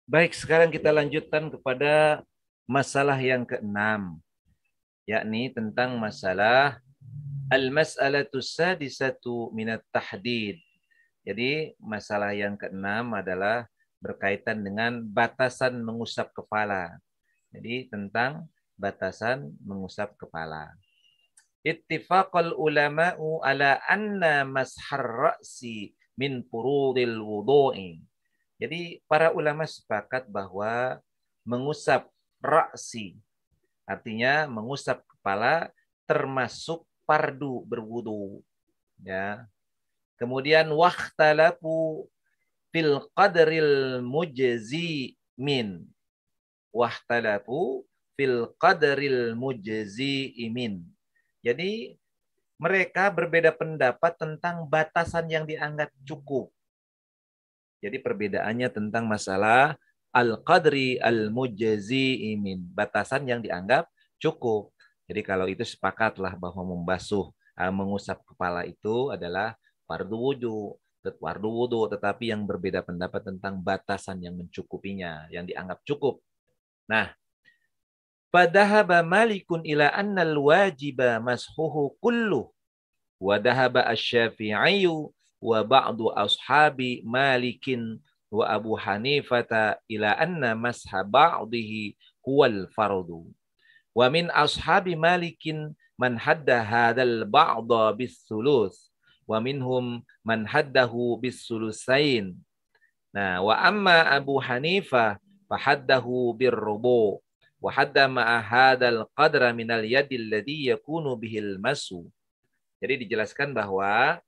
Baik, sekarang kita lanjutkan kepada masalah yang keenam, yakni tentang masalah al-mas'alatu sadisatu minat tahdid. Jadi masalah yang keenam adalah berkaitan dengan batasan mengusap kepala. Jadi tentang batasan mengusap kepala. Ittifaqal ulama'u ala anna mashar ra'si min furudil wudu'i. Jadi para ulama sepakat bahwa mengusap ra'si, artinya mengusap kepala termasuk fardu berwudu. Ya. Kemudian wahtalafu fil qadril mujzi min. Wahtalafu fil qadril mujzi min. Jadi mereka berbeda pendapat tentang batasan yang dianggap cukup. Jadi perbedaannya tentang masalah al-qadri al-mujzi min, batasan yang dianggap cukup. Jadi kalau itu sepakatlah bahwa mengusap kepala itu adalah fardu wudu, tetapi yang berbeda pendapat tentang batasan yang mencukupinya, yang dianggap cukup. Nah, padahaba malikun ila annal wajiba mashuhu kullu wa dahaba asy-syafi'iyyu wa ba'du ashabi malikin wa Abu Hanifata ila anna masha ba'dihi huwal fardu. Wa min ashabi malikin man hadda hadzal ba'da bis sulus wa minhum man haddahu bis sulusain. Nah, wa amma Abu Hanifah fahaddahu bir rubu wa hadda ma'a hadzal qadra minal yadi alladhi yakunu bihil masu. Jadi dijelaskan bahwa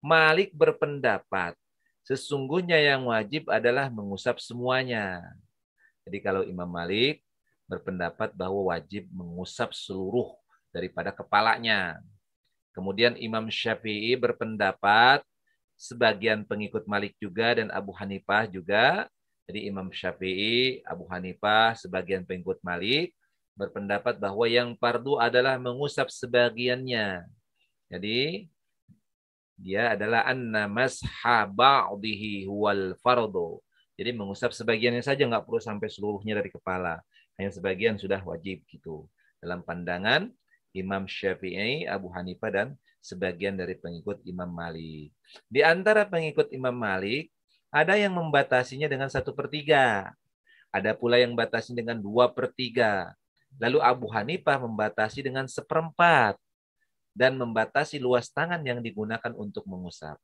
Malik berpendapat sesungguhnya yang wajib adalah mengusap semuanya. Jadi kalau Imam Malik berpendapat bahwa wajib mengusap seluruh daripada kepalanya. Kemudian Imam Syafi'i berpendapat, sebagian pengikut Malik juga dan Abu Hanifah juga. Jadi Imam Syafi'i, Abu Hanifah, sebagian pengikut Malik berpendapat bahwa yang fardu adalah mengusap sebagiannya. Jadi dia adalah anna masha ba'dihi huwal fardu. Jadi mengusap sebagiannya saja, nggak perlu sampai seluruhnya dari kepala. Hanya sebagian sudah wajib gitu. Dalam pandangan Imam Syafi'i, Abu Hanifah, dan sebagian dari pengikut Imam Malik. Di antara pengikut Imam Malik, ada yang membatasinya dengan 1/3. Ada pula yang membatasi dengan 2/3. Lalu Abu Hanifah membatasi dengan 1/4 dan membatasi luas tangan yang digunakan untuk mengusap.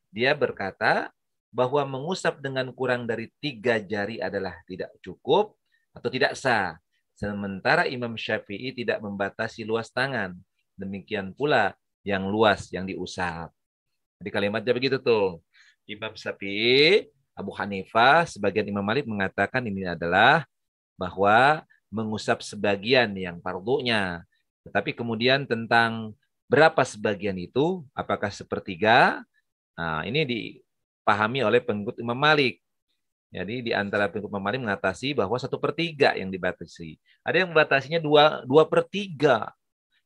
Dia berkata bahwa mengusap dengan kurang dari 3 jari adalah tidak cukup atau tidak sah. Sementara Imam Syafi'i tidak membatasi luas tangan. Demikian pula yang luas yang diusap. Jadi kalimatnya begitu tuh. Imam Syafi'i, Abu Hanifah, sebagian Imam Malik mengatakan ini adalah bahwa mengusap sebagian yang fardunya. Tetapi kemudian tentang berapa sebagian itu, apakah 1/3? Nah, ini dipahami oleh pengikut Imam Malik. Jadi di antara pengikut Imam Malik mengatasi bahwa 1/3 yang dibatasi. Ada yang membatasinya 2/3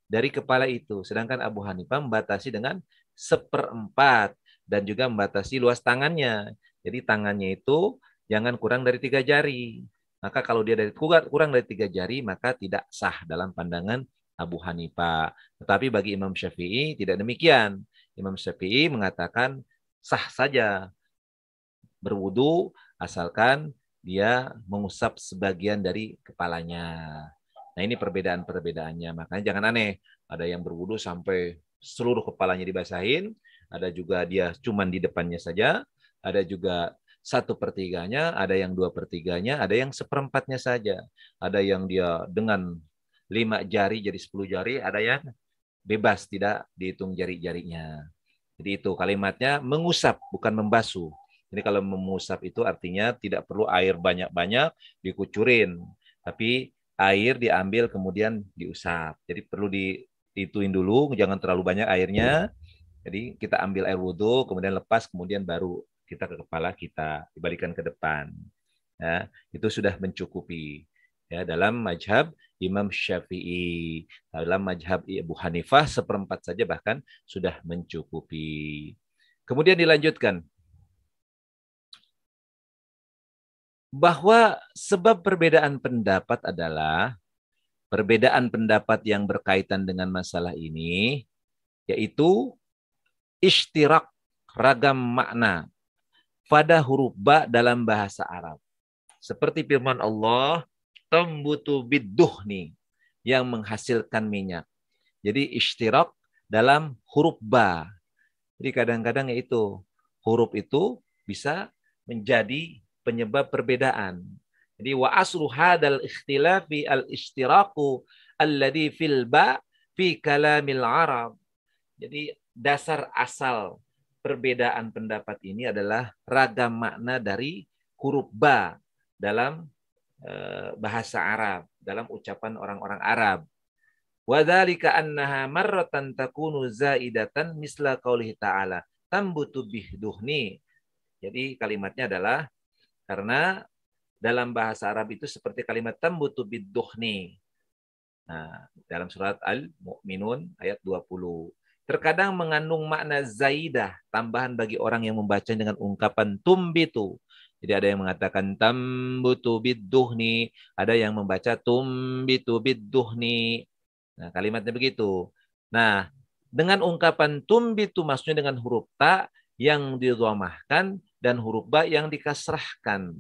dari kepala itu. Sedangkan Abu Hanifah membatasi dengan 1/4 dan juga membatasi luas tangannya. Jadi tangannya itu jangan kurang dari 3 jari. Maka kalau dia kurang dari 3 jari, maka tidak sah dalam pandangan Abu Hanifah. Tetapi bagi Imam Syafi'i tidak demikian. Imam Syafi'i mengatakan sah saja berwudu asalkan dia mengusap sebagian dari kepalanya. Nah ini perbedaan-perbedaannya. Makanya jangan aneh. Ada yang berwudu sampai seluruh kepalanya dibasahin. Ada juga dia cuman di depannya saja. Ada juga 1/3-nya, ada yang 2/3-nya, ada yang 1/4-nya saja. Ada yang dia dengan 5 jari jadi 10 jari, ada yang bebas tidak dihitung jari-jarinya. Jadi itu kalimatnya mengusap bukan membasuh. Jadi kalau mengusap itu artinya tidak perlu air banyak-banyak dikucurin, tapi air diambil kemudian diusap. Jadi perlu dituin dulu, jangan terlalu banyak airnya. Jadi kita ambil air wudhu, kemudian lepas, kemudian baru kita ke kepala kita, dibalikan ke depan. Ya, itu sudah mencukupi. Ya, dalam mazhab Imam Syafi'i, dalam mazhab Abu Hanifah 1/4 saja bahkan sudah mencukupi. Kemudian dilanjutkan. bahwa sebab perbedaan pendapat adalah perbedaan pendapat yang berkaitan dengan masalah ini, yaitu ishtirak ragam makna pada huruf ba dalam bahasa Arab. Seperti firman Allah, tambutu bidduhni, yang menghasilkan minyak. Jadi ishtirak dalam huruf ba. Jadi kadang-kadang itu huruf itu bisa menjadi penyebab perbedaan. Jadi wa aslu hadal ikhtilafi al-ishtiraku alladhi fil ba fi kalamil Arab. Jadi dasar asal perbedaan pendapat ini adalah ragam makna dari huruf ba dalam bahasa Arab, dalam ucapan orang-orang Arab. Wadzalika annaha marratan takunu zaidatan misla qaulihi ta'ala tambutu bihduhni. Jadi kalimatnya adalah karena dalam bahasa Arab itu seperti kalimat tambutu bidduhni. Nah, dalam surat Al-Mu'minun ayat 20. Terkadang mengandung makna zaidah, tambahan bagi orang yang membaca dengan ungkapan tumbitu. Jadi ada yang mengatakan tambutu bidduhni, ada yang membaca tumbitu bidduhni. Nah, kalimatnya begitu. Nah, dengan ungkapan tumbitu maksudnya dengan huruf ta yang didhamahkan dan huruf ba yang dikasrahkan,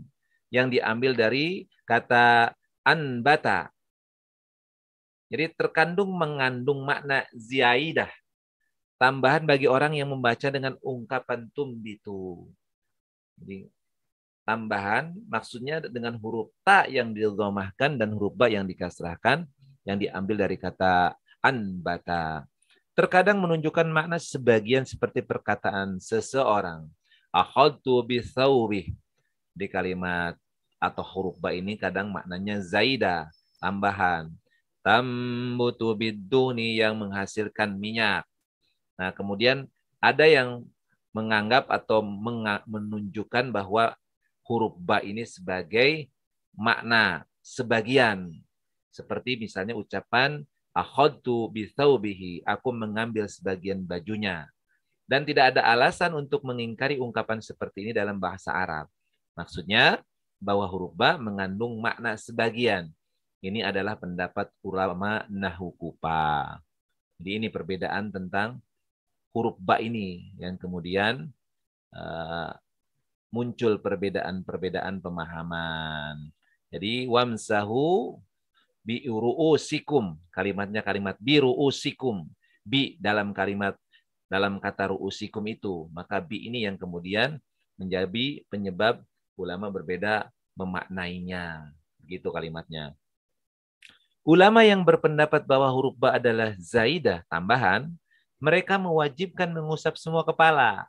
yang diambil dari kata anbata. Jadi mengandung makna ziyaidah, tambahan bagi orang yang membaca dengan ungkapan tumbitu. Jadi tambahan maksudnya dengan huruf ta yang didhamahkan dan huruf ba yang dikasrahkan, yang diambil dari kata anbata. Terkadang menunjukkan makna sebagian seperti perkataan seseorang. Akhadtu bisawbih. Di kalimat atau huruf ba ini kadang maknanya zaida, tambahan. Tambutu bidduhni, yang menghasilkan minyak. Nah, kemudian ada yang menganggap atau menunjukkan bahwa huruf ba ini sebagai makna sebagian. Seperti misalnya ucapan akhadtu bithawbihi, aku mengambil sebagian bajunya. Dan tidak ada alasan untuk mengingkari ungkapan seperti ini dalam bahasa Arab. Maksudnya bahwa huruf ba mengandung makna sebagian. Ini adalah pendapat ulama Nahwu Kufa. Jadi ini perbedaan tentang huruf ba ini yang kemudian muncul perbedaan-perbedaan pemahaman. Jadi wamsahu bi ru'usikum, kalimatnya kalimat bi ru'usikum, bi dalam kata ru'usikum itu, maka bi ini yang kemudian menjadi penyebab ulama berbeda memaknainya. Begitu kalimatnya. Ulama yang berpendapat bahwa huruf ba adalah zaidah, tambahan, mereka mewajibkan mengusap semua kepala.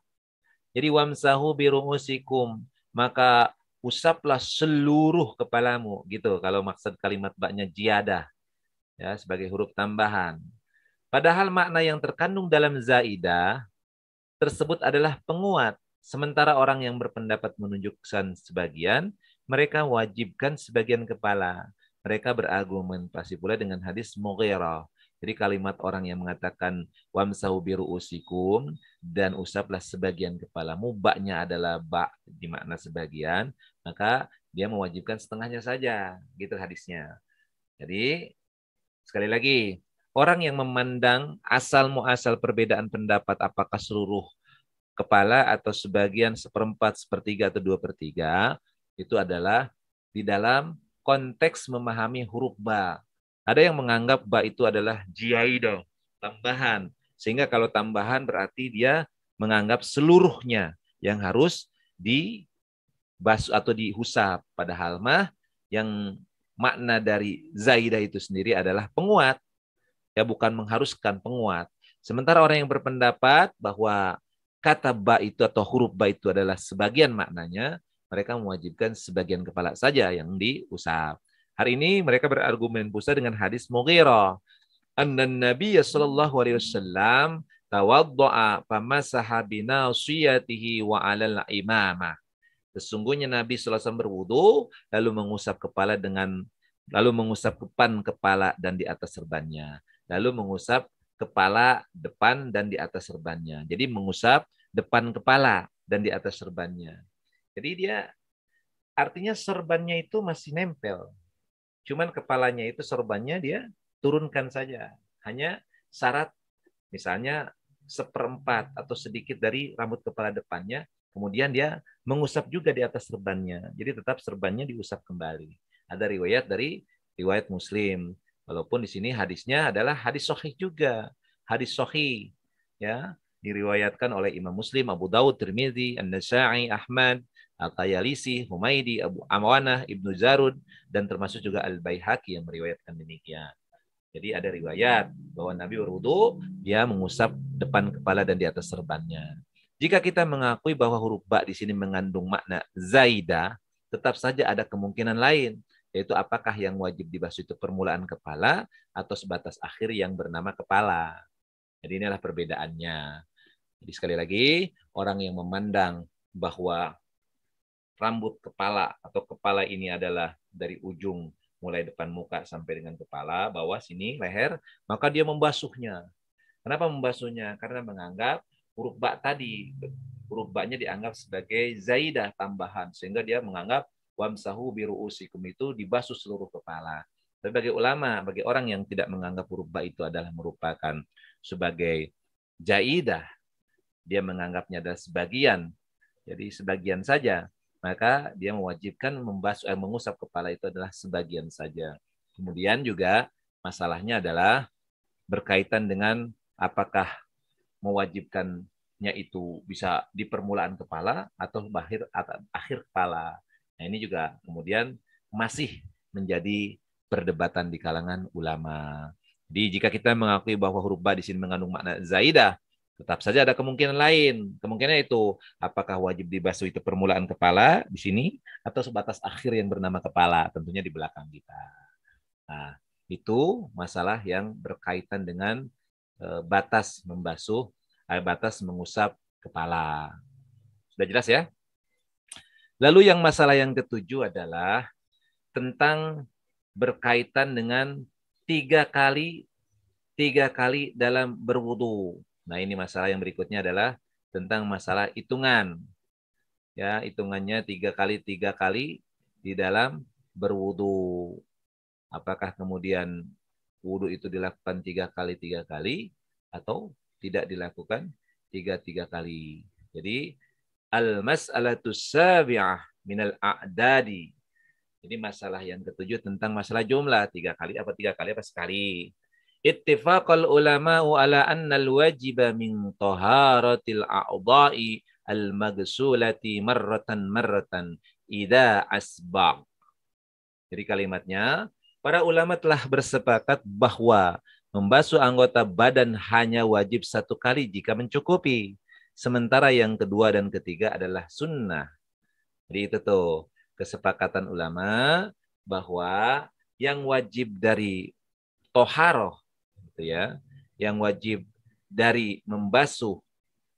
Jadi wamsahu biru'usikum, maka usaplah seluruh kepalamu, gitu. Kalau maksud kalimat baknya jiadah, ya, sebagai huruf tambahan. Padahal makna yang terkandung dalam zaidah tersebut adalah penguat. Sementara orang yang berpendapat menunjukkan sebagian, mereka wajibkan sebagian kepala. Mereka berargumentasi pula dengan hadis Mughirah. Jadi kalimat orang yang mengatakan wamsahu biru'usikum dan usaplah sebagian kepalamu, baknya adalah bak di makna sebagian, maka dia mewajibkan setengahnya saja, gitu hadisnya. Jadi sekali lagi, orang yang memandang asal muasal perbedaan pendapat apakah seluruh kepala atau sebagian seperempat, sepertiga, atau 2/3, itu adalah di dalam konteks memahami huruf ba. Ada yang menganggap ba itu adalah jiaido, tambahan. Sehingga kalau tambahan berarti dia menganggap seluruhnya yang harus dibasuh atau dihusap. Padahal mah yang makna dari zaidah itu sendiri adalah penguat. Ya, bukan mengharuskan, penguat. Sementara orang yang berpendapat bahwa kata ba itu atau huruf ba itu adalah sebagian maknanya, mereka mewajibkan sebagian kepala saja yang diusap. Hari ini mereka berargumen pula dengan hadis Mughirah. Annan Nabi sallallahu alaihi wasallam tawaddo'a famasaha binasiyatihi wa 'alal imamah. Sesungguhnya Nabi sallallahu alaihi wasallam berwudu lalu mengusap kepala lalu mengusap depan kepala dan di atas serbannya. Lalu mengusap kepala depan dan di atas serbannya. Jadi mengusap depan kepala dan di atas serbannya. Jadi dia Artinya sorbannya itu masih nempel. Cuman kepalanya itu sorbannya dia turunkan saja. Hanya syarat misalnya seperempat atau sedikit dari rambut kepala depannya, kemudian dia mengusap juga di atas serbannya. Jadi tetap serbannya diusap kembali. Ada riwayat dari riwayat Muslim. Walaupun di sini hadisnya adalah hadis sahih juga. Hadis sahih ya, diriwayatkan oleh Imam Muslim, Abu Dawud, Tirmidzi, An-Nasa'i, Ahmad, Al-Tayalisi, Humaidi, Abu Awanah, Ibnu Zarud, dan termasuk juga Al-Baihaqi yang meriwayatkan demikian. Jadi ada riwayat bahwa Nabi berwudu, dia mengusap depan kepala dan di atas serbannya. Jika kita mengakui bahwa huruf ba di sini mengandung makna zaidah, tetap saja ada kemungkinan lain, yaitu apakah yang wajib dibasuh itu permulaan kepala atau sebatas akhir yang bernama kepala. Jadi inilah perbedaannya. Jadi sekali lagi, orang yang memandang bahwa rambut kepala atau kepala ini adalah dari ujung mulai depan muka sampai dengan kepala, bawah sini, leher, maka dia membasuhnya. Kenapa membasuhnya? Karena menganggap huruf ba tadi, huruf ba-nya dianggap sebagai zaidah tambahan, sehingga dia menganggap wamsahu biru'usikum itu dibasuh seluruh kepala. Tapi bagi ulama, bagi orang yang tidak menganggap huruf ba itu adalah merupakan sebagai jaidah, dia menganggapnya adalah sebagian, jadi sebagian saja, maka dia mewajibkan mengusap kepala itu adalah sebagian saja. Kemudian juga masalahnya adalah berkaitan dengan apakah mewajibkannya itu bisa di permulaan kepala atau akhir kepala. Nah ini juga kemudian masih menjadi perdebatan di kalangan ulama. Jadi jika kita mengakui bahwa huruf ba di sini mengandung makna zaidah, tetap saja ada kemungkinan lain. Kemungkinan itu apakah wajib dibasuh itu permulaan kepala di sini atau sebatas akhir yang bernama kepala, tentunya di belakang kita. Nah, itu masalah yang berkaitan dengan batas membasuh, batas mengusap kepala. Sudah jelas ya? Lalu yang masalah yang ketujuh adalah tentang berkaitan dengan tiga kali dalam berwudu. Nah ini masalah yang berikutnya adalah tentang masalah hitungan. Ya, hitungannya tiga kali di dalam berwudu. Apakah kemudian wudu itu dilakukan tiga kali atau tidak dilakukan tiga kali. Jadi al-mas'alatu sabi'ah minal a'dadi. Jadi masalah yang ketujuh tentang masalah jumlah. Tiga kali apa sekali. Ittifaqal ulama'u ala anna al-wajiba min taharatil a'dha'i al-magsulati marratan idza asbaq. Jadi kalimatnya, para ulama telah bersepakat bahwa membasuh anggota badan hanya wajib satu kali jika mencukupi. Sementara yang kedua dan ketiga adalah sunnah. Jadi itu tuh kesepakatan ulama bahwa yang wajib dari toharoh, gitu ya, yang wajib dari membasuh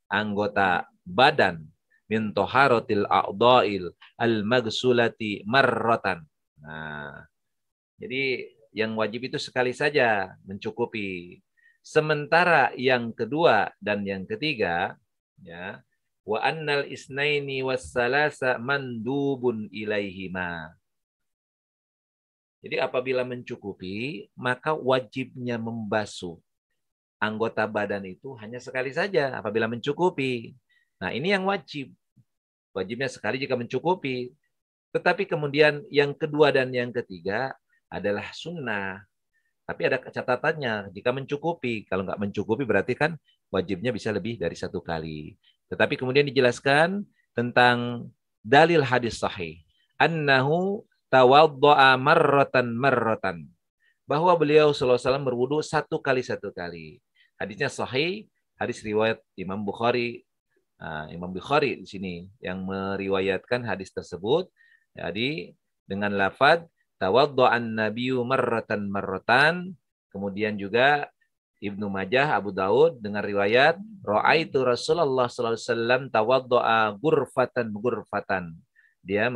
anggota badan min toharotil a'dha'il al-magsulati marratan. Nah, jadi yang wajib itu sekali saja mencukupi. Sementara yang kedua dan yang ketiga, ya, wa annal isnaini wassalasa mandubun ilaihima. Jadi apabila mencukupi, maka wajibnya membasuh anggota badan itu hanya sekali saja apabila mencukupi. Nah, ini yang wajib. Wajibnya sekali jika mencukupi. Tetapi kemudian yang kedua dan yang ketiga adalah sunnah. Tapi ada catatannya, jika mencukupi. Kalau nggak mencukupi berarti kan wajibnya bisa lebih dari satu kali. Tetapi kemudian dijelaskan tentang dalil hadis sahih. Annahu tawaddo'a marratan. Bahwa beliau SAW berwudu satu kali. Hadisnya sahih, hadis riwayat Imam Bukhari. Imam Bukhari di sini yang meriwayatkan hadis tersebut. Jadi dengan lafaz tawaddu'an nabiyyu marratan. Kemudian juga Ibnu Majah, Abu Daud dengan riwayat ra'aitu Rasulullah sallallahu alaihi wasallam tawaddu'a gurfatan. Dia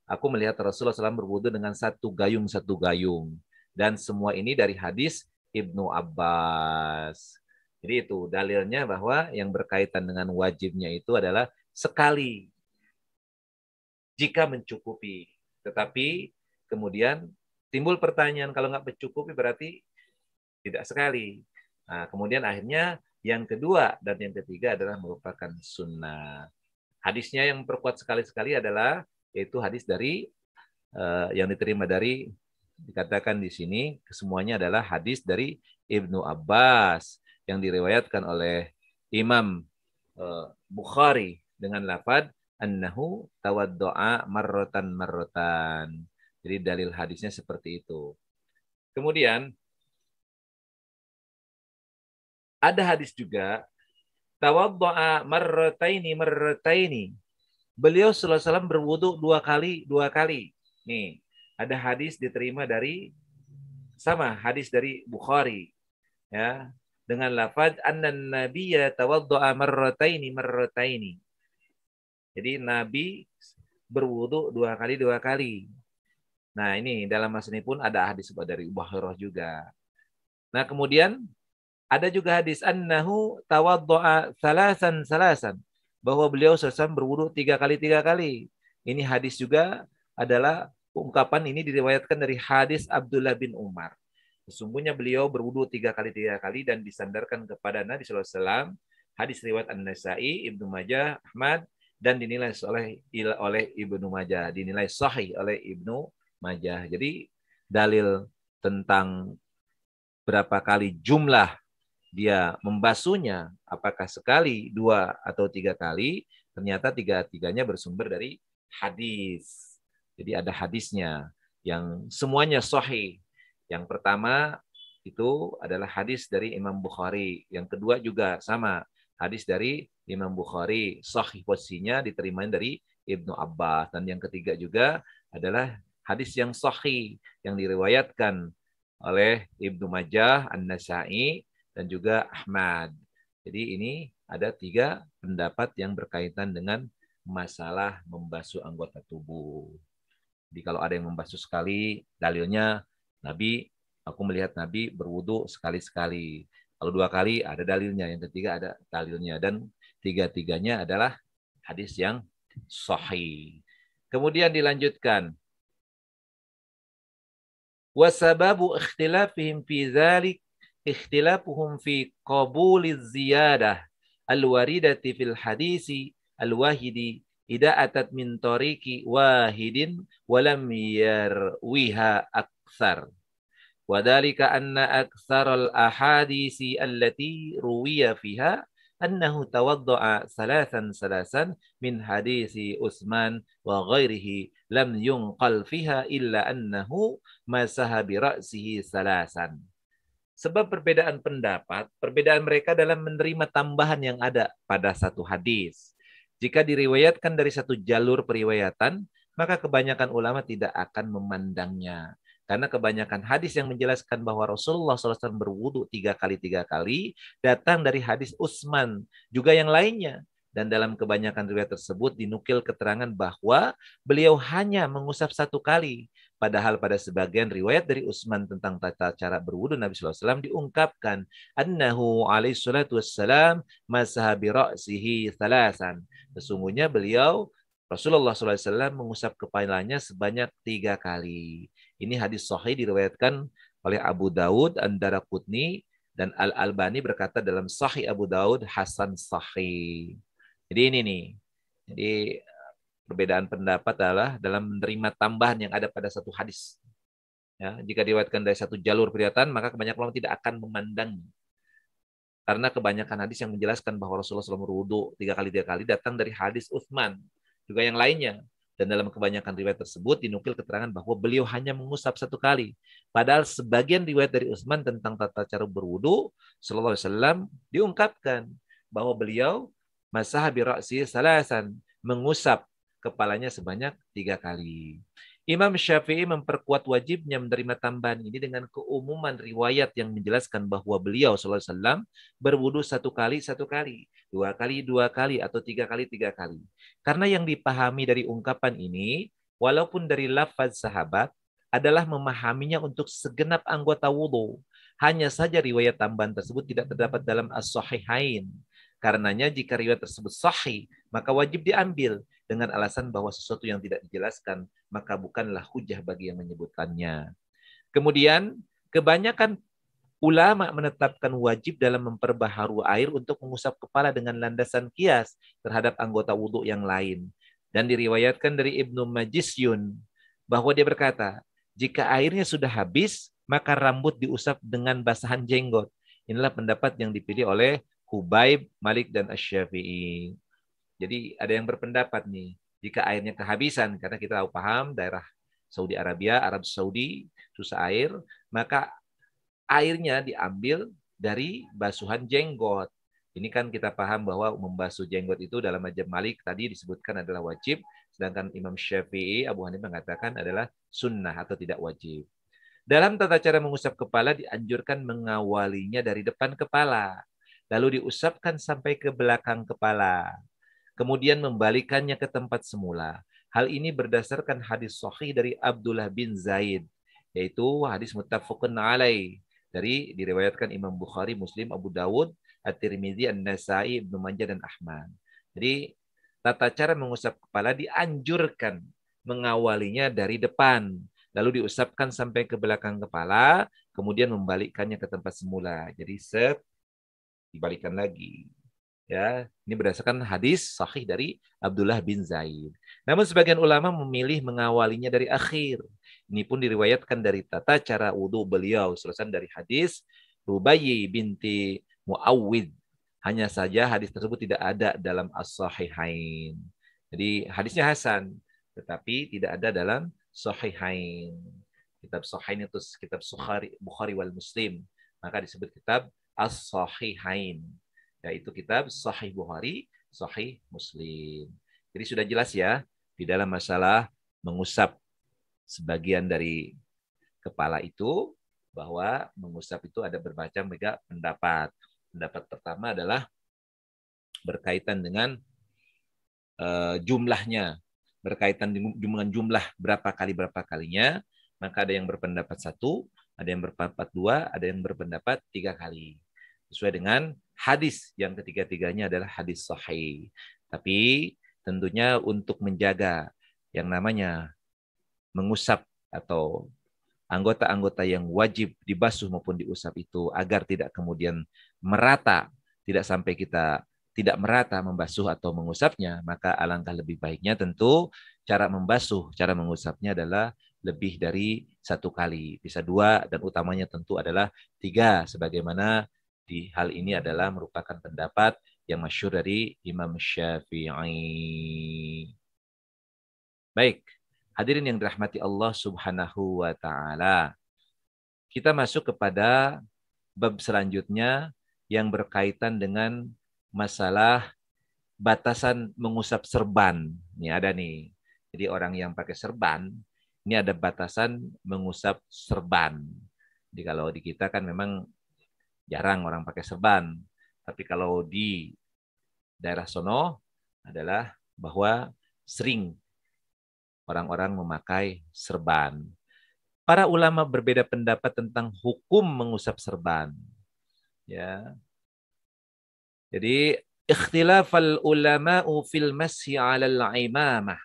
aku melihat Rasulullah SAW berwudu dengan satu gayung. Dan semua ini dari hadis Ibnu Abbas. Jadi itu dalilnya bahwa yang berkaitan dengan wajibnya itu adalah sekali. jika mencukupi. Tetapi kemudian timbul pertanyaan, kalau nggak mencukupi berarti tidak sekali. Nah, kemudian akhirnya yang kedua dan yang ketiga adalah merupakan sunnah. Hadisnya yang memperkuat sekali-sekali adalah yaitu hadis dari yang diterima dari, dikatakan di sini kesemuanya adalah hadis dari Ibnu Abbas yang diriwayatkan oleh Imam Bukhari dengan lafaz annahu tawaddo'a marrotan. Jadi dalil hadisnya seperti itu. Kemudian ada hadis juga tawaddo'a marrataini. Beliau sallallahu alaihi wasallam berwudu dua kali. Nih, ada hadis diterima dari sama hadis dari Bukhari ya dengan lafaz annan nabiyya tawaddo'a marrataini. Jadi Nabi berwudu dua kali. Nah, ini dalam mas ini pun ada hadis dari Abu Hurairah juga. Nah, kemudian ada juga hadis annahu tawaddo'a salasan. Bahwa beliau sesam berwudu tiga kali. Ini hadis juga adalah ungkapan ini diriwayatkan dari hadis Abdullah bin Umar. Sesungguhnya beliau berwudu tiga kali dan disandarkan kepada Nabi SAW. Hadis riwayat An-Nasai, Ibnu Majah, Ahmad, dan dinilai oleh Ibnu Majah. Dinilai sahih oleh Ibnu Majah. Jadi dalil tentang berapa kali jumlah dia membasuhnya, apakah sekali, dua, atau tiga kali, ternyata tiga-tiganya bersumber dari hadis. Jadi ada hadisnya yang semuanya sahih. Yang pertama itu adalah hadis dari Imam Bukhari. Yang kedua juga sama, hadis dari Imam Bukhari. Sahih posisinya diterima dari Ibnu Abbas. Dan yang ketiga juga adalah hadis yang sahih yang diriwayatkan oleh Ibnu Majah, An-Nasai, dan juga Ahmad. Jadi ini ada tiga pendapat yang berkaitan dengan masalah membasuh anggota tubuh. Jadi kalau ada yang membasuh sekali, dalilnya aku melihat Nabi berwudu sekali-sekali. Kalau dua kali ada dalilnya, yang ketiga ada dalilnya. Dan tiga-tiganya adalah hadis yang sahih. Kemudian dilanjutkan. Wasababu ikhtilafihim fi dzalik ikhtilafuhum fi qabuliz ziyadah al-waridati fil hadisi al-wahidi idza atat min tariqi wahidin wa lam yarwiha aktsar. Wadhalika anna aktsaral ahadisi allati ruwiya fiha annahu tawadda'a salasan min hadisi Utsman wa ghairihi lam yunqal fiha illa annahu masaha bi ra'sihi salasan. Sebab perbedaan pendapat, perbedaan mereka dalam menerima tambahan yang ada pada satu hadis. Jika diriwayatkan dari satu jalur periwayatan, maka kebanyakan ulama tidak akan memandangnya. Karena kebanyakan hadis yang menjelaskan bahwa Rasulullah SAW berwudu tiga kali datang dari hadis Utsman, juga yang lainnya. Dan dalam kebanyakan riwayat tersebut dinukil keterangan bahwa beliau hanya mengusap satu kali. Padahal pada sebagian riwayat dari Utsman tentang tata cara berwudu Nabi SAW diungkapkan annahu alaihi salatu wassalam masaha bi ra'sihi thalasan. Sesungguhnya beliau Rasulullah SAW mengusap kepalanya sebanyak 3 kali. Ini hadis sahih diriwayatkan oleh Abu Daud, An-Daraqutni, dan Al-Albani berkata dalam Sahih Abu Daud hasan sahih. Jadi ini nih. Jadi perbedaan pendapat adalah dalam menerima tambahan yang ada pada satu hadis. Ya, jika diriwayatkan dari satu jalur periwayatan, maka kebanyakan ulama tidak akan memandangnya. Karena kebanyakan hadis yang menjelaskan bahwa Rasulullah SAW berwudu 3 kali datang dari hadis Utsman, juga yang lainnya. Dan dalam kebanyakan riwayat tersebut dinukil keterangan bahwa beliau hanya mengusap satu kali. Padahal sebagian riwayat dari Utsman tentang tata cara berwudu sallallahu alaihi wasallam diungkapkan bahwa beliau masaha bi ra'si salasan, mengusap kepalanya sebanyak 3 kali. Imam Syafi'i memperkuat wajibnya menerima tambahan ini dengan keumuman riwayat yang menjelaskan bahwa beliau sallallahu alaihi wasallam berwudu satu kali, dua kali, atau tiga kali. Karena yang dipahami dari ungkapan ini, walaupun dari lafaz sahabat, adalah memahaminya untuk segenap anggota wudu. Hanya saja riwayat tambahan tersebut tidak terdapat dalam as-sahihain. Karenanya jika riwayat tersebut sahih, maka wajib diambil dengan alasan bahwa sesuatu yang tidak dijelaskan, maka bukanlah hujah bagi yang menyebutkannya. Kemudian, kebanyakan ulama menetapkan wajib dalam memperbaharui air untuk mengusap kepala dengan landasan kias terhadap anggota wudhu yang lain. Dan diriwayatkan dari Ibnu Majisyun bahwa dia berkata, jika airnya sudah habis, maka rambut diusap dengan basahan jenggot. Inilah pendapat yang dipilih oleh Hubaib, Malik, dan Asy-Syafi'i. Jadi ada yang berpendapat nih, jika airnya kehabisan, karena kita tahu paham daerah Saudi Arabia, Arab Saudi, susah air, maka airnya diambil dari basuhan jenggot. Ini kan kita paham bahwa membasuh jenggot itu dalam mazhab Malik tadi disebutkan adalah wajib, sedangkan Imam Syafi'i, Abu Hanifah mengatakan adalah sunnah atau tidak wajib. Dalam tata cara mengusap kepala dianjurkan mengawalinya dari depan kepala, lalu diusapkan sampai ke belakang kepala. Kemudian membalikannya ke tempat semula. Hal ini berdasarkan hadis sahih dari Abdullah bin Zaid, yaitu hadis muttafaqun alaih, dari diriwayatkan Imam Bukhari, Muslim, Abu Dawud, At-Tirmidzi, An-Nasai, Ibnu Majah, dan Ahmad. Jadi tata cara mengusap kepala dianjurkan mengawalinya dari depan, lalu diusapkan sampai ke belakang kepala, kemudian membalikkannya ke tempat semula. Jadi dibalikkan lagi. Ya, ini berdasarkan hadis sahih dari Abdullah bin Zaid. Namun sebagian ulama memilih mengawalinya dari akhir. Ini pun diriwayatkan dari tata cara wudhu beliau, selesai dari hadis Rubayyi binti Muawwid. Hanya saja hadis tersebut tidak ada dalam As-Sahihain. Jadi hadisnya hasan, tetapi tidak ada dalam Sahihain. Kitab Sahihain itu kitab Bukhari wal Muslim, maka disebut kitab As-Sahihain, yaitu kitab Sahih Bukhari, Sahih Muslim. Jadi sudah jelas ya, di dalam masalah mengusap sebagian dari kepala itu, bahwa mengusap itu ada bermacam pendapat. Pendapat pertama adalah berkaitan dengan jumlahnya, berkaitan dengan jumlah berapa kalinya, maka ada yang berpendapat 1, ada yang berpendapat 2, ada yang berpendapat 3 kali. Sesuai dengan hadis yang ketiga-tiganya adalah hadis sahih. Tapi tentunya untuk menjaga yang namanya mengusap atau anggota-anggota yang wajib dibasuh maupun diusap itu agar tidak kemudian merata, tidak sampai kita tidak merata membasuh atau mengusapnya, maka alangkah lebih baiknya tentu cara membasuh, cara mengusapnya adalah lebih dari 1 kali. Bisa 2 dan utamanya tentu adalah 3, sebagaimana di hal ini adalah merupakan pendapat yang masyhur dari Imam Syafi'i. Baik, hadirin yang dirahmati Allah Subhanahu wa taala. Kita masuk kepada bab selanjutnya yang berkaitan dengan masalah batasan mengusap serban. Ini ada nih. Jadi orang yang pakai serban, ini ada batasan mengusap serban. Jadi kalau di kita kan memang jarang orang pakai serban. Tapi kalau di daerah sono adalah bahwa sering orang-orang memakai serban. Para ulama berbeda pendapat tentang hukum mengusap serban. Ya. Jadi ikhtilafal ulama'u fil mashi 'alal 'imamah.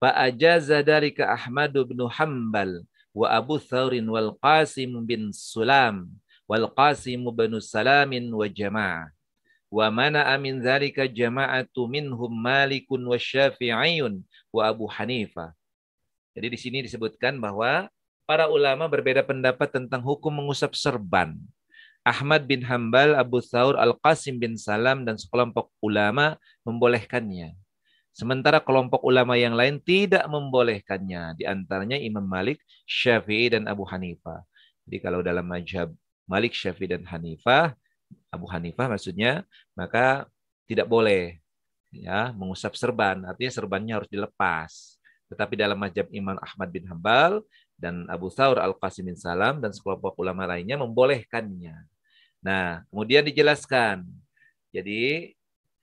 Fa ajaza dzalika Ahmad bin Hanbal wa Abu Thawrin wal Qasim bin Sulam wal Qasim bin Salamin wa jama'ah. Wa mana'a min dzalika jama'atu minhum Malikun wa Syafi'iyun wa Abu Hanifah. Jadi di sini disebutkan bahwa para ulama berbeda pendapat tentang hukum mengusap serban. Ahmad bin Hanbal, Abu Thawr, Al-Qasim bin Salam, dan sekelompok ulama membolehkannya. Sementara kelompok ulama yang lain tidak membolehkannya. Di antaranya Imam Malik, Syafi'i, dan Abu Hanifah. Jadi kalau dalam mazhab Malik, Syafi'i, dan Hanifah, Abu Hanifah maksudnya, maka tidak boleh ya mengusap serban. Artinya serbannya harus dilepas. Tetapi dalam mazhab Imam Ahmad bin Hanbal dan Abu Thawr, Al-Qasim bin Salam, dan sekelompok ulama lainnya membolehkannya. Nah, kemudian dijelaskan. Jadi,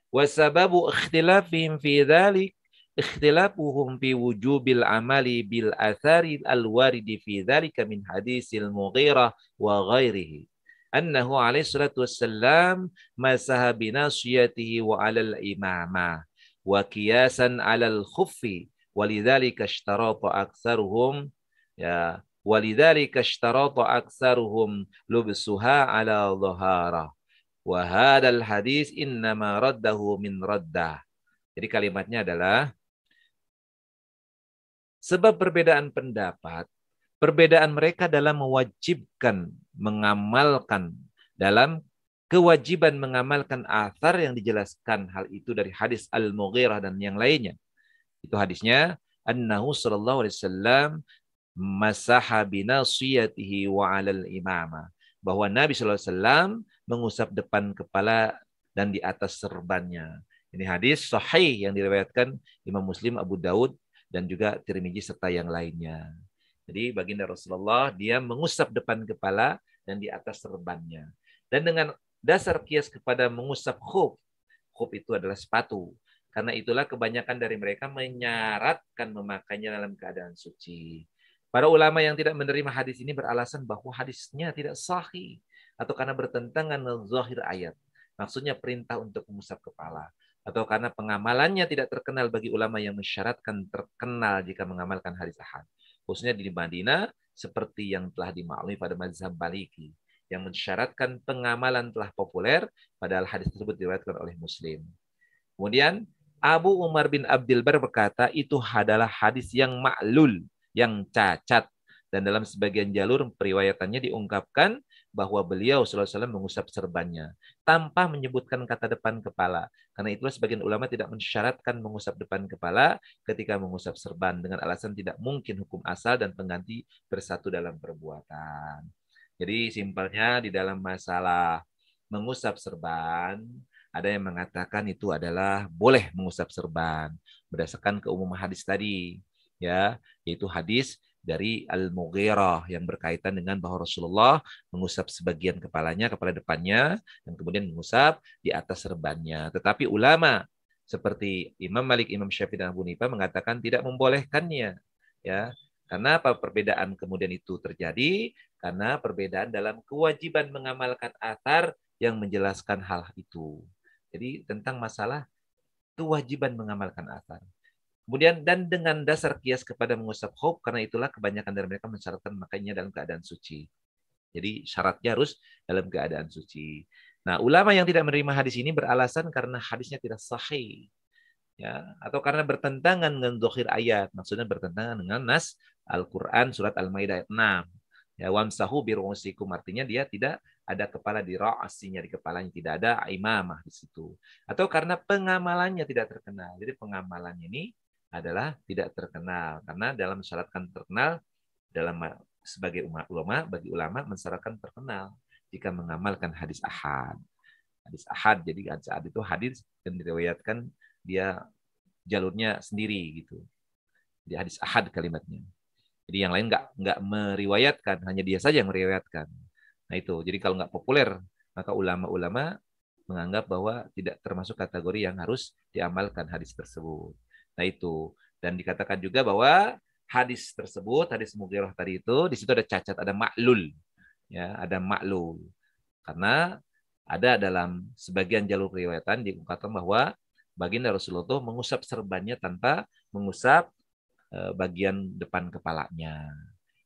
wasababu ikhtilafihim fi dzalik ikhtilafuhum fi wujubil amali bil athari al-waridi fi dzalika min hadisil Mughirah wa ghairihi. annahu alaihi salatu wassalam masaha binasiyatihi wa 'alal imamah wa qiyasan 'alal khuffi walidzalika ishtarata aktsaruhum ya walidzalika ishtarata aktsaruhum lubsuha 'ala dhahara wa hadzal hadis innama raddahu min raddah. Jadi kalimatnya adalah sebab perbedaan pendapat, perbedaan mereka dalam mewajibkan, mengamalkan, dalam kewajiban mengamalkan athar yang dijelaskan hal itu dari hadis Al-Mughirah dan yang lainnya. Itu hadisnya, annahu sallallahu alaihi wasallam masaha binasiyatihi wa 'alal imamah. Bahwa Nabi sallallahu alaihi wasallam mengusap depan kepala dan di atas serbannya. Ini hadis sahih yang diriwayatkan Imam Muslim, Abu Daud, dan juga Tirmizi serta yang lainnya. Jadi baginda Rasulullah dia mengusap depan kepala dan di atas serbannya. Dan dengan dasar kias kepada mengusap khuf. Khuf itu adalah sepatu. Karena itulah kebanyakan dari mereka menyaratkan memakainya dalam keadaan suci. Para ulama yang tidak menerima hadis ini beralasan bahwa hadisnya tidak sahih atau karena bertentangan dengan zahir ayat. Maksudnya perintah untuk mengusap kepala. Atau karena pengamalannya tidak terkenal bagi ulama yang mensyaratkan terkenal jika mengamalkan hadis ahad. Khususnya di Madinah seperti yang telah dimaklumi pada mazhab Maliki yang mensyaratkan pengamalan telah populer padahal hadis tersebut diriwayatkan oleh Muslim. Kemudian Abu Umar bin Abdul Bar berkata itu adalah hadis yang ma'lul, yang cacat. Dan dalam sebagian jalur periwayatannya diungkapkan bahwa beliau sallallahu alaihi wasallam mengusap serbannya tanpa menyebutkan kata depan kepala. Karena itulah sebagian ulama tidak mensyaratkan mengusap depan kepala ketika mengusap serban dengan alasan tidak mungkin hukum asal dan pengganti bersatu dalam perbuatan. Jadi simpelnya di dalam masalah mengusap serban, ada yang mengatakan itu adalah boleh mengusap serban berdasarkan keumuman hadis tadi, ya, yaitu hadis dari Al-Mughirah yang berkaitan dengan bahwa Rasulullah mengusap sebagian kepalanya, kepala depannya, dan kemudian mengusap di atas serbannya. Tetapi ulama seperti Imam Malik, Imam Syafi'i, dan Abu Hanifah mengatakan tidak membolehkannya, ya. Karena apa perbedaan kemudian itu terjadi? Karena perbedaan dalam kewajiban mengamalkan athar yang menjelaskan hal itu. Jadi tentang masalah kewajiban mengamalkan athar. Kemudian dan dengan dasar kias kepada mengusap khuf, karena itulah kebanyakan dari mereka mensyaratkan makanya dalam keadaan suci. Jadi syaratnya harus dalam keadaan suci. Nah, ulama yang tidak menerima hadis ini beralasan karena hadisnya tidak sahih, ya, atau karena bertentangan dengan zahir ayat, maksudnya bertentangan dengan nas Al-Qur'an surat Al-Maidah ayat 6. Ya, wamsahu biru'usikum, artinya dia tidak ada kepala di ra'asinya, di kepalanya tidak ada imamah di situ. Atau karena pengamalannya tidak terkenal. Jadi pengamalannya ini adalah tidak terkenal karena dalam mensyaratkan terkenal dalam sebagai ulama bagi ulama mensyaratkan terkenal jika mengamalkan hadis ahad. Hadis ahad, jadi hadis ahad itu hadis yang diriwayatkan dia jalurnya sendiri gitu. Jadi hadis ahad kalimatnya. Jadi yang lain nggak meriwayatkan, hanya dia saja yang meriwayatkan. Nah itu, jadi kalau nggak populer, maka ulama-ulama menganggap bahwa tidak termasuk kategori yang harus diamalkan hadis tersebut. Nah itu, dan dikatakan juga bahwa hadis tersebut, hadis Mughirah tadi itu, di situ ada cacat, ada maklul, ya, ada maklul. Karena ada dalam sebagian jalur riwayatan diungkapkan bahwa baginda Rasulullah itu mengusap serbannya tanpa mengusap bagian depan kepalanya.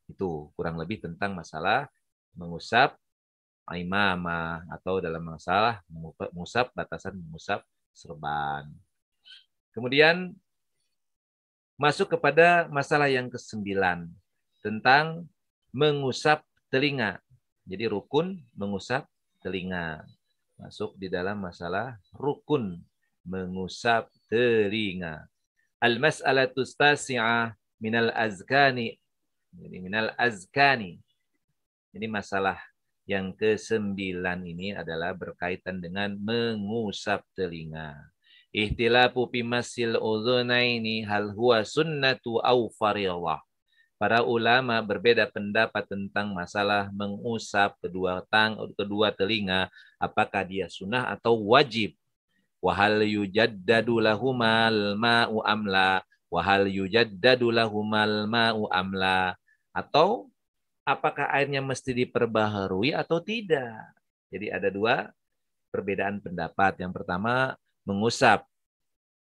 Itu kurang lebih tentang masalah mengusap imamah atau dalam masalah mengusap batasan mengusap serban. Kemudian masuk kepada masalah yang ke-9 tentang mengusap telinga. Jadi rukun mengusap telinga. Masuk di dalam masalah rukun mengusap telinga. Al-mas'alatu tasi'ah minal azkani. Jadi minal azkani. Jadi masalah yang ke-9 ini adalah berkaitan dengan mengusap telinga. Ihtilafu fi masil udhunaini hal huwa sunnatu au fardhah. Para ulama berbeda pendapat tentang masalah mengusap kedua telinga, apakah dia sunnah atau wajib. Wahal yujaddadu lahumal ma'u amla, wahal yujaddadu lahumal ma'u amla, atau apakah airnya mesti diperbaharui atau tidak. Jadi ada dua perbedaan pendapat. Yang pertama, mengusap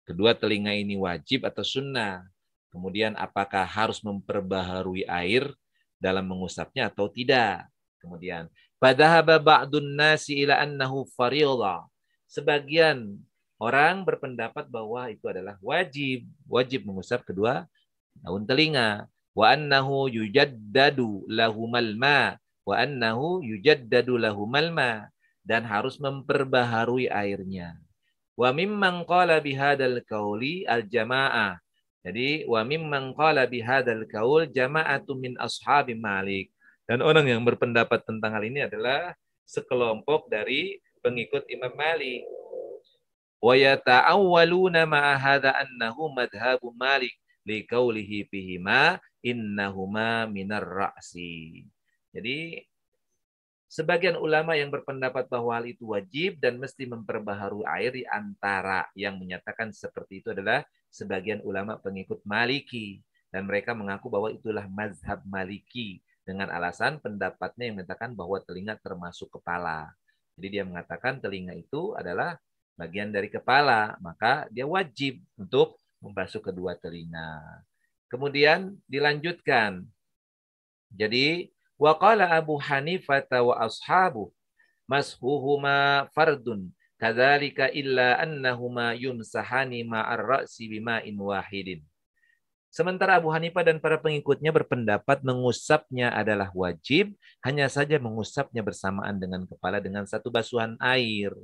kedua telinga ini wajib atau sunnah. Kemudian apakah harus memperbaharui air dalam mengusapnya atau tidak. Kemudian, padahaba ba'dun nasi ila annahu fardhah. Sebagian orang berpendapat bahwa itu adalah wajib. Wajib mengusap kedua daun telinga. Wa annahu yujaddadu lahumal ma. Wa annahu yujaddadu lahumal ma. Dan harus memperbaharui airnya. Wa mimman qala bihadal qauli al-jamaah. Jadi wa mimman qala bihadal qaul jama'atu min ashabi Malik. Dan orang yang berpendapat tentang hal ini adalah sekelompok dari pengikut Imam Malik. Wa yata'awwaluna ma'a hadza annahu madhhabu Malik liqaulihi fihima innahuma minar ra'si. Jadi sebagian ulama yang berpendapat bahwa hal itu wajib dan mesti memperbaharui air, di antara yang menyatakan seperti itu adalah sebagian ulama pengikut Maliki. Dan mereka mengaku bahwa itulah mazhab Maliki dengan alasan pendapatnya yang menyatakan bahwa telinga termasuk kepala. Jadi dia mengatakan telinga itu adalah bagian dari kepala, maka dia wajib untuk membasuh kedua telinga. Kemudian dilanjutkan. Jadi waqala Abu Hanifah wa ashabu mashuhuma fardun kadzalika illa annahuma yumsahani ma'ar ra'si bima'in wahidin. Sementara Abu Hanifah dan para pengikutnya berpendapat mengusapnya adalah wajib, hanya saja mengusapnya bersamaan dengan kepala dengan satu basuhan air.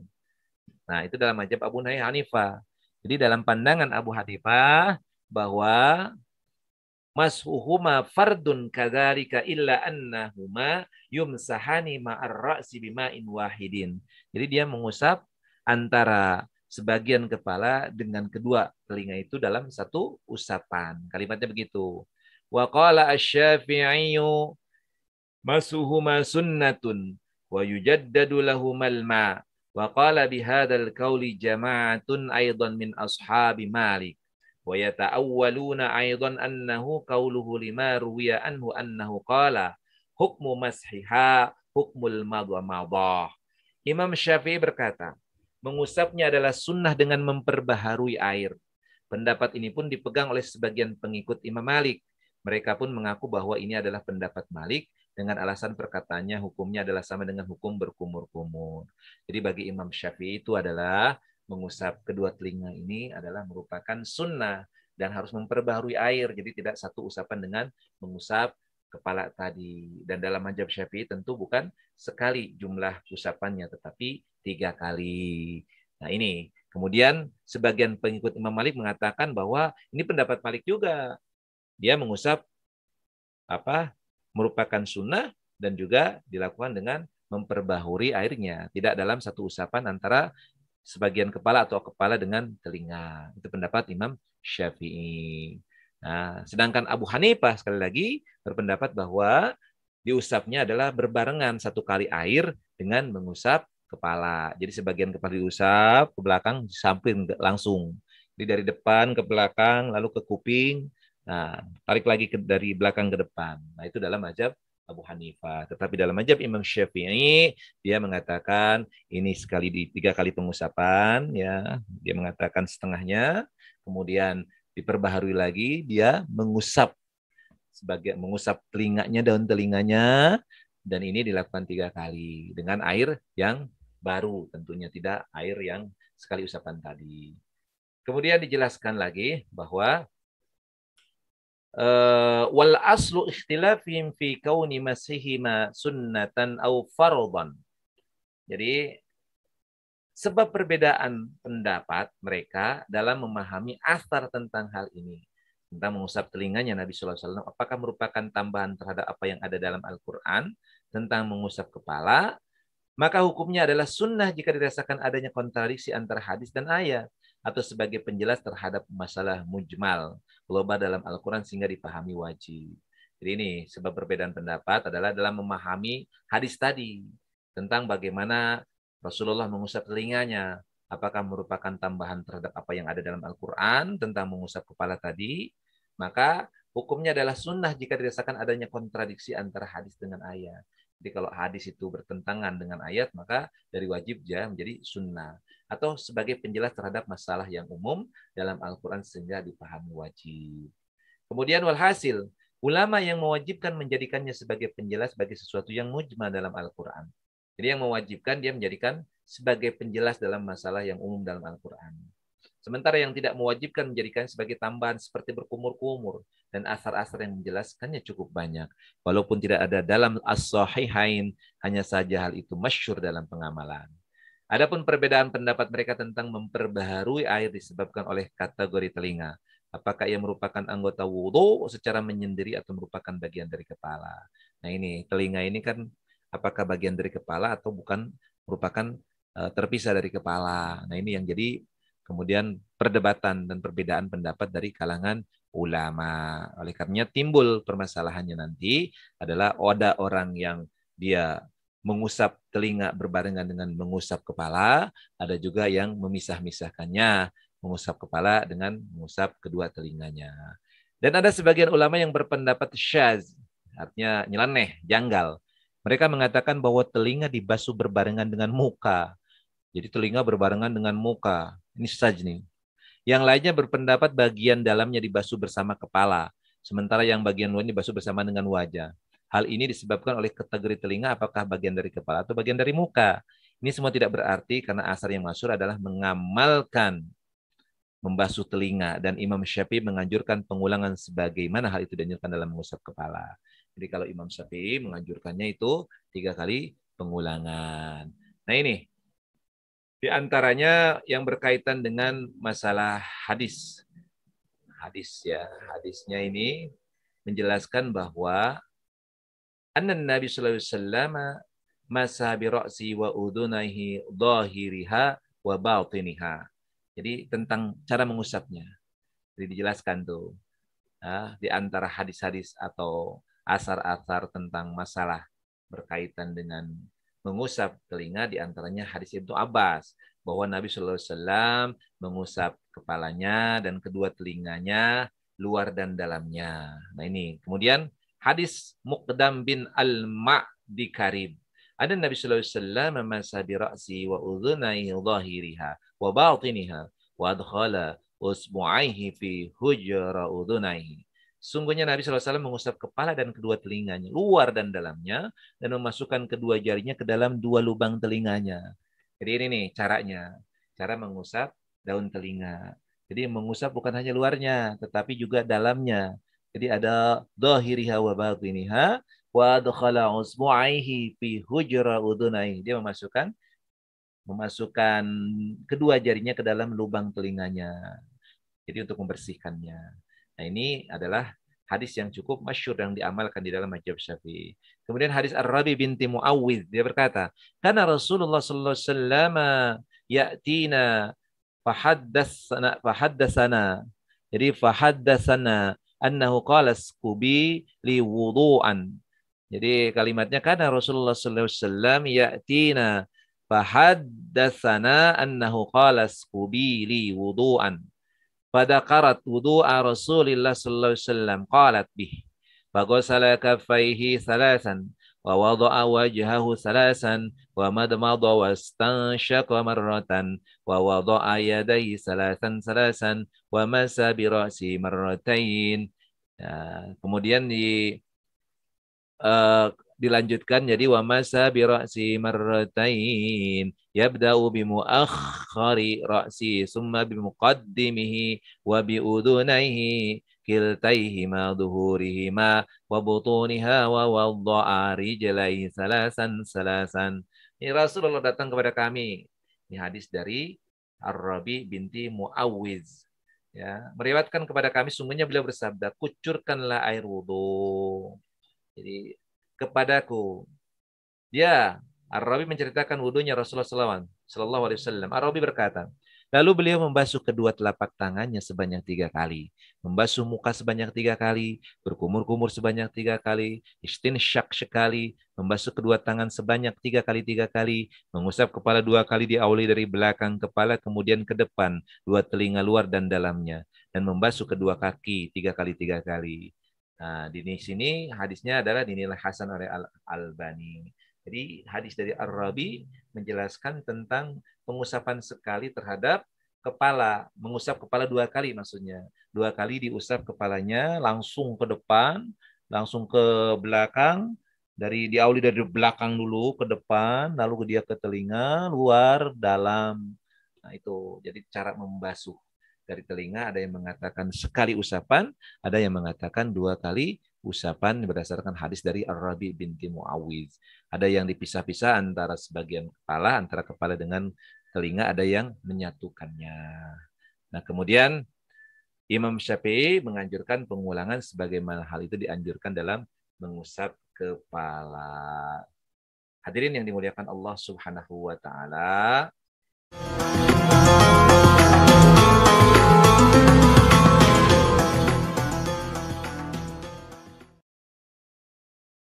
Nah, itu dalam mazhab Abu Hanifah. Jadi dalam pandangan Abu Hanifah bahwa mashuhuma fardun kadzalika illa annahuma yumsahani ma'ar ra'si bima'in wahidin. Jadi dia mengusap antara sebagian kepala dengan kedua telinga itu dalam satu usapan. Kalimatnya begitu. Wa qala asy-Syafi'iyyu masuhuma sunnatun wa yujaddadu lahumal ma. Wa qala bihadzal qauli jama'atun aidan min ashabi Malik. Wa yata'awwaluna aidan annahu qauluhu lima ruwiya anhu annahu qala hukmu mashiha hukmul madmadah. Imam Syafi'i berkata, mengusapnya adalah sunnah dengan memperbaharui air. Pendapat ini pun dipegang oleh sebagian pengikut Imam Malik. Mereka pun mengaku bahwa ini adalah pendapat Malik dengan alasan perkataannya hukumnya adalah sama dengan hukum berkumur-kumur. Jadi bagi Imam Syafi'i itu adalah mengusap kedua telinga ini adalah merupakan sunnah dan harus memperbaharui air. Jadi tidak satu usapan dengan mengusap kepala tadi. Dan dalam mazhab Syafi'i tentu bukan sekali jumlah usapannya, tetapi 3 kali. Nah ini. Kemudian sebagian pengikut Imam Malik mengatakan bahwa ini pendapat Malik juga. Dia mengusap merupakan sunnah dan juga dilakukan dengan memperbaharui airnya. Tidak dalam satu usapan antara sebagian kepala atau kepala dengan telinga. Itu pendapat Imam Syafi'i. Nah, sedangkan Abu Hanifah sekali lagi berpendapat bahwa diusapnya adalah berbarengan satu kali air dengan mengusap kepala. Jadi sebagian kepala diusap ke belakang, samping langsung. Jadi dari depan ke belakang, lalu ke kuping. Nah, tarik lagi dari belakang ke depan. Nah, itu dalam mazhab Abu Hanifah. Tetapi dalam mazhab Imam Syafi'i, dia mengatakan ini 3 kali pengusapan, ya. Dia mengatakan setengahnya, kemudian diperbaharui lagi, dia mengusap telinganya, daun telinganya, dan ini dilakukan 3 kali dengan air yang baru, tentunya tidak air yang sekali usapan tadi. Kemudian dijelaskan lagi bahwa wal aslu ikhtilafihim fi kauni masihima sunnatan au fardhan. Jadi sebab perbedaan pendapat mereka dalam memahami asar tentang hal ini, tentang mengusap telinganya Nabi sallallahu alaihi wasallam, apakah merupakan tambahan terhadap apa yang ada dalam Al-Qur'an tentang mengusap kepala, maka hukumnya adalah sunnah jika dirasakan adanya kontradiksi antara hadis dan ayat, atau sebagai penjelas terhadap masalah mujmal, global dalam Al-Quran sehingga dipahami wajib. Jadi ini sebab perbedaan pendapat adalah dalam memahami hadis tadi tentang bagaimana Rasulullah mengusap telinganya, apakah merupakan tambahan terhadap apa yang ada dalam Al-Quran tentang mengusap kepala tadi, maka hukumnya adalah sunnah jika dirasakan adanya kontradiksi antara hadis dengan ayat. Jadi kalau hadis itu bertentangan dengan ayat, maka dari wajib dia menjadi sunnah. Atau sebagai penjelas terhadap masalah yang umum dalam Al-Quran sehingga dipahami wajib. Kemudian walhasil, ulama yang mewajibkan menjadikannya sebagai penjelas bagi sesuatu yang mujmal dalam Al-Quran. Jadi yang mewajibkan dia menjadikan sebagai penjelas dalam masalah yang umum dalam Al-Quran. Sementara yang tidak mewajibkan menjadikan sebagai tambahan seperti berkumur-kumur dan asar-asar yang menjelaskannya cukup banyak. Walaupun tidak ada dalam as-sahihain, hanya saja hal itu masyhur dalam pengamalan. Adapun perbedaan pendapat mereka tentang memperbaharui air disebabkan oleh kategori telinga. Apakah ia merupakan anggota wudhu secara menyendiri atau merupakan bagian dari kepala? Nah ini, telinga ini kan apakah bagian dari kepala atau bukan merupakan terpisah dari kepala. Nah ini yang jadi kemudian perdebatan dan perbedaan pendapat dari kalangan ulama. Oleh karenanya timbul permasalahannya nanti adalah ada orang yang dia mengusap telinga berbarengan dengan mengusap kepala, ada juga yang memisah-misahkannya, mengusap kepala dengan mengusap kedua telinganya. Dan ada sebagian ulama yang berpendapat syaz, artinya nyeleneh, janggal. Mereka mengatakan bahwa telinga dibasuh berbarengan dengan muka. Jadi telinga berbarengan dengan muka. Ini syaz nih. Yang lainnya berpendapat bagian dalamnya dibasuh bersama kepala, sementara yang bagian luarnya dibasuh bersama dengan wajah. Hal ini disebabkan oleh kategori telinga apakah bagian dari kepala atau bagian dari muka. Ini semua tidak berarti karena asar yang masyhur adalah mengamalkan membasuh telinga dan Imam Syafi'i menganjurkan pengulangan sebagaimana hal itu dianjurkan dalam mengusap kepala. Jadi kalau Imam Syafi'i menganjurkannya itu 3 kali pengulangan. Nah ini di antaranya yang berkaitan dengan masalah hadis. Hadis ya, hadisnya ini menjelaskan bahwa Nabi sallallahu alaihi wasallam masa bi ra'si wa udunaihi dhahiriha wa batiniha. Jadi tentang cara mengusapnya. Jadi dijelaskan tuh. Di antara hadis-hadis atau asar-asar tentang masalah berkaitan dengan mengusap telinga, di antaranya hadis Ibnu Abbas bahwa Nabi Shallallahu Alaihi Wasallam mengusap kepalanya dan kedua telinganya luar dan dalamnya. Nah ini kemudian hadis Muqdam bin Al-Ma'di Karib. Ada Nabi Shallallahu Alaihi Wasallam memasah bi ra'si wa udhunai zahiriha wa batiniha wa adkhala usbu'aihi fi hujra udhunaihi. Sungguhnya Nabi SAW mengusap kepala dan kedua telinganya, luar dan dalamnya, dan memasukkan kedua jarinya ke dalam dua lubang telinganya. Jadi ini nih caranya, cara mengusap daun telinga. Jadi mengusap bukan hanya luarnya, tetapi juga dalamnya. Jadi ada dhahiriha wa batiniha wa adkhala usbu'aihi fi hujra udhunaihi. Dia memasukkan kedua jarinya ke dalam lubang telinganya. Jadi untuk membersihkannya. Nah ini adalah hadis yang cukup masyhur yang diamalkan di dalam mazhab Syafi'i. Kemudian hadis Ar-Rabi binti Muawwidh, dia berkata, "Kana Rasulullah sallallahu alaihi wasallam ya'tina fahaddatsana." Jadi fahaddatsana annahu qala skubi li wudu'an. Jadi kalimatnya kana Rasulullah sallallahu alaihi wasallam ya'tina fahaddatsana annahu qala skubi li wudu'an. Fadakarat wudu'a Rasulillah sallallahu alaihi wasallam qalat bih. Faghasala kaffaihi salasan wa wada'a wajhahu salasan wa madmada wastanshaqa marratan wa wada'a yadayhi salasan wa masa bi ra'si marratain. Ya, kemudian dilanjutkan jadi wa masa bi ra'si marratain yabda'u bi muakhkhari ra'si summa bi muqaddimihi wa bi udunaihi kiltaihima dhuhurihima wa butuniha wa wadda'a rijlaihi salasan. Ini Rasulullah datang kepada kami. Ini hadis dari Ar-Rabi binti Muawwiz. Ya, meriwayatkan kepada kami sungguhnya beliau bersabda, kucurkanlah air wudhu. Jadi kepadaku. Ya, Ar-Rabi menceritakan wudhunya Rasulullah Sallallahu Alaihi Wasallam. Ar-Rabi berkata, lalu beliau membasuh kedua telapak tangannya sebanyak 3 kali, membasuh muka sebanyak 3 kali, berkumur-kumur sebanyak 3 kali, istinsyak sekali, membasuh kedua tangan sebanyak 3 kali 3 kali, mengusap kepala 2 kali diawali dari belakang kepala kemudian ke depan, 2 telinga luar dan dalamnya, dan membasuh kedua kaki 3 kali 3 kali. Nah, di sini hadisnya adalah dinilai hasan oleh Al-Albani. Jadi hadis dari Ar-Rabi menjelaskan tentang pengusapan sekali terhadap kepala, mengusap kepala 2 kali maksudnya. 2 kali diusap kepalanya langsung ke depan, langsung ke belakang, diawali dari belakang dulu ke depan, lalu dia ke telinga, luar, dalam. Nah, itu jadi cara membasuh dari telinga. Ada yang mengatakan sekali usapan, ada yang mengatakan 2 kali usapan berdasarkan hadis dari Ar-Rabi binti Muawiz. Ada yang dipisah-pisah antara sebagian kepala, antara kepala dengan telinga, ada yang menyatukannya. Nah, kemudian Imam Syafi'i menganjurkan pengulangan sebagaimana hal itu dianjurkan dalam mengusap kepala. Hadirin yang dimuliakan Allah Subhanahu wa taala.